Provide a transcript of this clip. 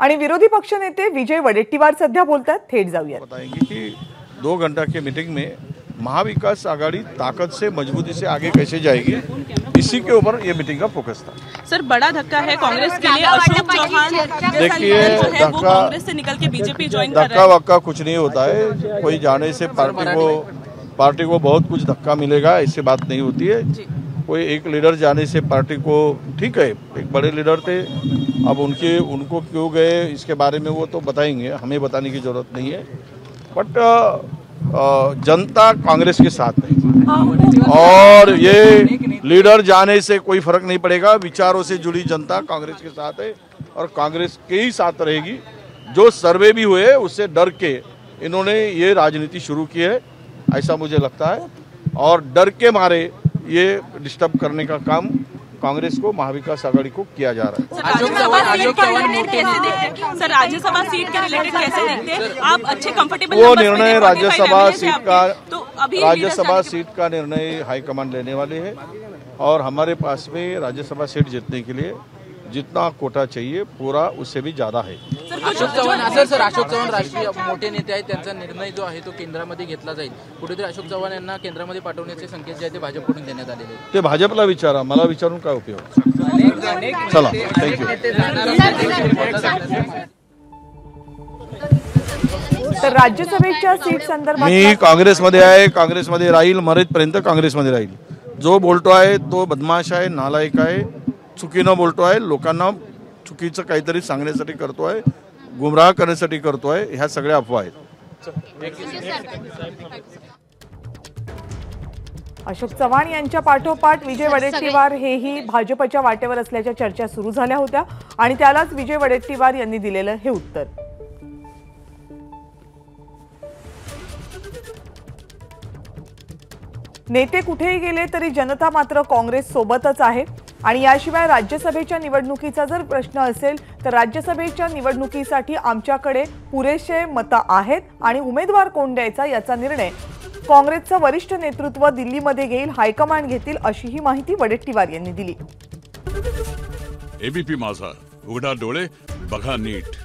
आणि विरोधी पक्षनेते विजय वडेट्टीवार सध्या बोलतात, थेट जाऊया। बताएंगे कि 2 घंटा के मीटिंग में महाविकास आघाड़ी ताकत से मजबूती से आगे कैसे जाएगी, इसी के ऊपर ये मीटिंग का फोकस था। सर, बड़ा धक्का है कांग्रेस के लिए। अशोक चौहान देखिए, कांग्रेस से निकल के बीजेपी ज्वाइन कर रहे हैं। धक्का वक्का कुछ नहीं होता है, कोई जाने से पार्टी को बहुत कुछ धक्का मिलेगा, ऐसी बात नहीं होती है। कोई एक लीडर जाने से पार्टी को, ठीक है, एक बड़े लीडर थे, अब उनको क्यों गए इसके बारे में वो तो बताएंगे, हमें बताने की जरूरत नहीं है। बट जनता कांग्रेस के साथ है और ये लीडर जाने से कोई फर्क नहीं पड़ेगा। विचारों से जुड़ी जनता कांग्रेस के साथ है और कांग्रेस के ही साथ रहेगी। जो सर्वे भी हुए उससे डर के इन्होंने ये राजनीति शुरू की है, ऐसा मुझे लगता है, और डर के मारे ये डिस्टर्ब करने का काम कांग्रेस को, महाविकास आघाड़ी को किया जा रहा है। सर, राज्यसभा सीट के रिलेटेड कैसे देखते हैं आप? अच्छे कंफर्टेबल वो निर्णय राज्यसभा सीट का निर्णय हाईकमान लेने वाले हैं और हमारे पास में राज्यसभा सीट जीतने के लिए जितना कोटा चाहिए पूरा उससे भी ज्यादा है। अशोक चव्हाण राष्ट्रीय मोठे नेते आहेत, त्यांचा निर्णय जो आहे तो केंद्रामध्ये घेतला जाईल। कुठेतरी अशोक चव्हाण यांना केंद्रामध्ये पाठवण्याचे संकेत जे आहेत ते भाजपकडून देण्यात आलेले आहेत। ते भाजपला विचारा, मला विचारून काय उपयोग। चला, थँक्यू। तर राज्यसभेच्या सीट संदर्भात मी काँग्रेसमध्ये आहे, काँग्रेसमध्ये राहील, मरेपर्यंत काँग्रेसमध्ये राहील। जो बोलतो आहे तो बदमाश आहे, नालायक आहे, चुकीनं बोलतो आहे, लोकांना चुकीचं काहीतरी सांगण्यासाठी करतो आहे, गुमराह करण्यासाठी करतो आहे, ह्या सगळ्या अफवा आहेत। अशोक चव्हाण यांच्या पाठोपाठ विजय वडेट्टीवार हेही भाजपच्या वाटेवर असल्याच्या चर्चा सुरू झाल्या होत्या आणि त्यालाच विजय वडेट्टीवार यांनी दिलेलं हे उत्तर। नेते कुठेही गेले तरी जनता मात्र काँग्रेस सोबतच आहे आणि याशिवाय राज्यसभेच्या निवडणुकीचा जर प्रश्न असेल तर राज्यसभेच्या निवडणुकीसाठी आमच्याकडे पुरेसे मतं आहेत आणि उमेदवार कोण द्यायचा याचा निर्णय काँग्रेसचं वरिष्ठ नेतृत्व दिल्लीमध्ये घेईल, हायकमांड घेतील, अशीही माहिती वडेट्टीवार यांनी दिली। एबीपी माझा, उघडा डोळे बघा नीट।